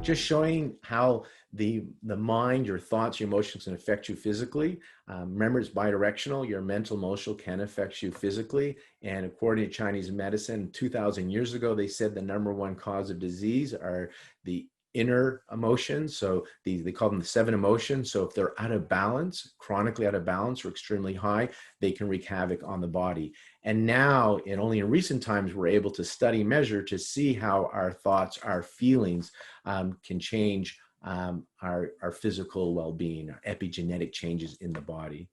just showing how the mind, your thoughts, your emotions can affect you physically. Remember, it's bidirectional. Your mental, emotional can affect you physically. And according to Chinese medicine, 2,000 years ago, they said the #1 cause of disease are the inner emotions. So they call them the 7 emotions. So if they're out of balance, chronically out of balance or extremely high, they can wreak havoc on the body. And now, and only in recent times, we're able to study, measure to see how our thoughts, our feelings can change our physical well-being, our epigenetic changes in the body.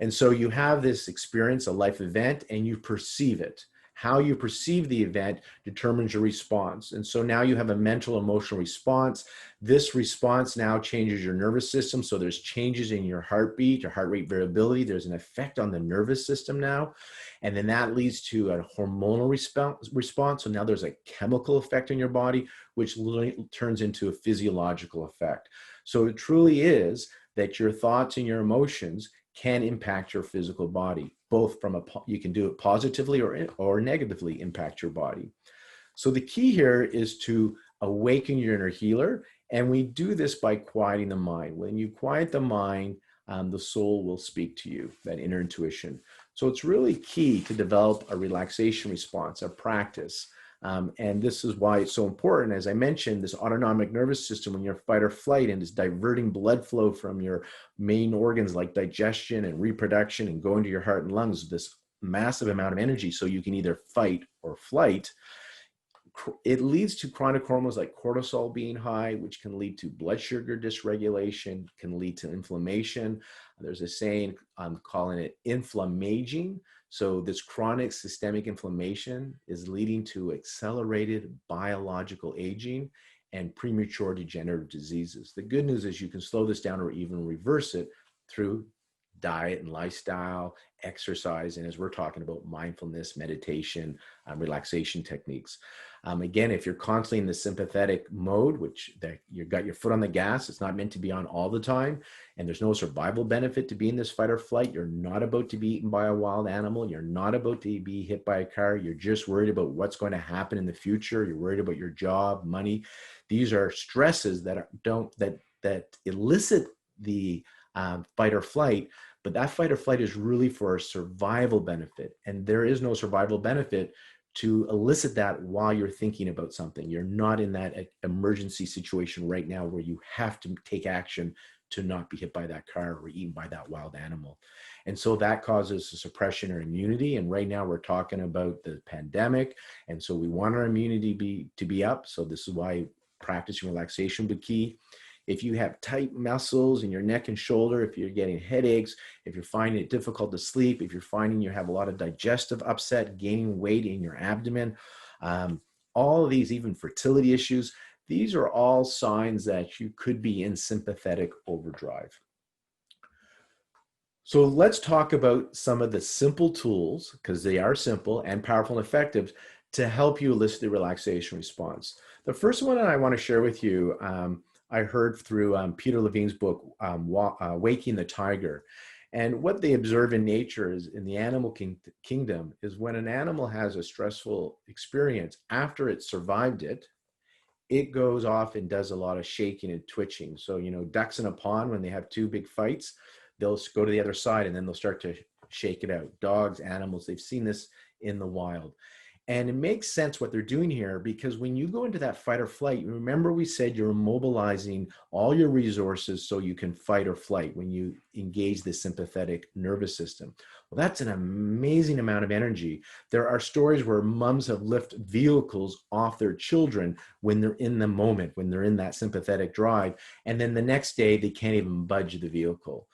And so you have this experience, a life event, and you perceive it. How you perceive the event determines your response. And so now you have a mental, emotional response. This response now changes your nervous system. So there's changes in your heartbeat, your heart rate variability. There's an effect on the nervous system now. And then that leads to a hormonal response. So now there's a chemical effect in your body, which turns into a physiological effect. So it truly is that your thoughts and your emotions can impact your physical body, both you can do it positively or negatively impact your body. So the key here is to awaken your inner healer. And we do this by quieting the mind. When you quiet the mind, the soul will speak to you, that inner intuition. So it's really key to develop a relaxation response, a practice. And this is why it's so important. As I mentioned, this autonomic nervous system, when you're fight or flight and is diverting blood flow from your main organs like digestion and reproduction and going to your heart and lungs, this massive amount of energy so you can either fight or flight, it leads to chronic hormones like cortisol being high, which can lead to blood sugar dysregulation, can lead to inflammation. There's a saying, I'm calling it inflammaging. So this chronic systemic inflammation is leading to accelerated biological aging and premature degenerative diseases. The good news is you can slow this down or even reverse it through diet and lifestyle, exercise, and as we're talking about, mindfulness, meditation, relaxation techniques. Again, if you're constantly in the sympathetic mode, which you've got your foot on the gas, it's not meant to be on all the time, and there's no survival benefit to be in this fight or flight. You're not about to be eaten by a wild animal. You're not about to be hit by a car. You're just worried about what's going to happen in the future. You're worried about your job, money. These are stresses that elicit the fight or flight. But that fight or flight is really for a survival benefit. And there is no survival benefit to elicit that while you're thinking about something. You're not in that emergency situation right now where you have to take action to not be hit by that car or eaten by that wild animal. And so that causes a suppression or immunity. And right now we're talking about the pandemic. And so we want our immunity to be up. So this is why practicing relaxation would be key. If you have tight muscles in your neck and shoulder, if you're getting headaches, if you're finding it difficult to sleep, if you're finding you have a lot of digestive upset, gaining weight in your abdomen, all of these, even fertility issues, these are all signs that you could be in sympathetic overdrive. So let's talk about some of the simple tools, because they are simple and powerful and effective, to help you elicit the relaxation response. The first one I want to share with you, I heard through Peter Levine's book, Waking the Tiger. And what they observe in nature is in the animal kingdom is when an animal has a stressful experience, after it survived it, it goes off and does a lot of shaking and twitching. So, ducks in a pond, when they have two big fights, they'll go to the other side and then they'll start to shake it out. Dogs, animals, they've seen this in the wild. And it makes sense what they're doing here, because when you go into that fight or flight, remember we said you're mobilizing all your resources so you can fight or flight when you engage the sympathetic nervous system. Well, that's an amazing amount of energy. There are stories where moms have lifted vehicles off their children when they're in the moment, when they're in that sympathetic drive, and then the next day they can't even budge the vehicle.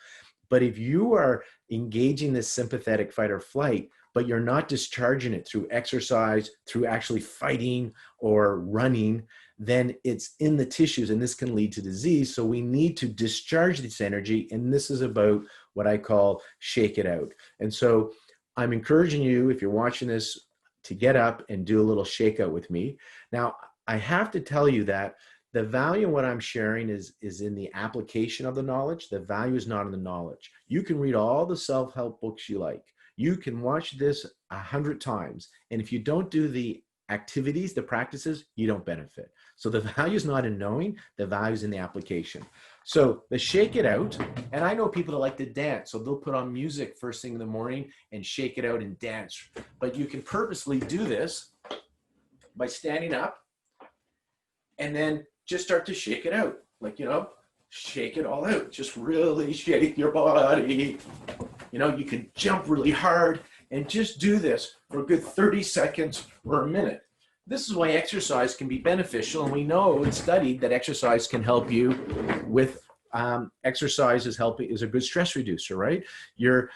But if you are engaging this sympathetic fight or flight, but you're not discharging it through exercise, through actually fighting or running, then it's in the tissues and this can lead to disease. So we need to discharge this energy. And this is about what I call shake it out. And so I'm encouraging you, if you're watching this, to get up and do a little shakeout with me. Now, I have to tell you that the value in what I'm sharing is in the application of the knowledge. The value is not in the knowledge. You can read all the self-help books you like. You can watch this 100 times. And if you don't do the activities, the practices, you don't benefit. So the value is not in knowing, the value is in the application. So the shake it out, and I know people that like to dance, so they'll put on music first thing in the morning and shake it out and dance. But you can purposely do this by standing up and then just start to shake it out. Like, shake it all out. Just really shake your body. You can jump really hard and just do this for a good 30 seconds or a minute. This is why exercise can be beneficial, and we know it's studied that exercise can help you with exercise is a good stress reducer, right? You're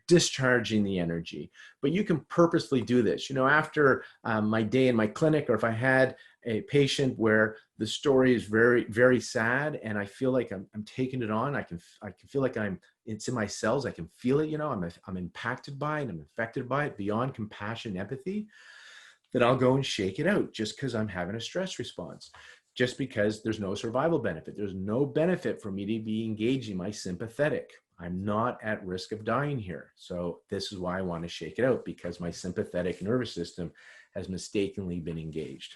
discharging the energy, but you can purposely do this. After my day in my clinic, or if I had a patient where the story is very, very sad, and I feel like I'm taking it on, I can feel like it's in my cells. I can feel it. I'm impacted by it. I'm affected by it beyond compassion, empathy. Then I'll go and shake it out just because I'm having a stress response. Just because there's no survival benefit. There's no benefit for me to be engaging my sympathetic. I'm not at risk of dying here. So this is why I want to shake it out, because my sympathetic nervous system has mistakenly been engaged.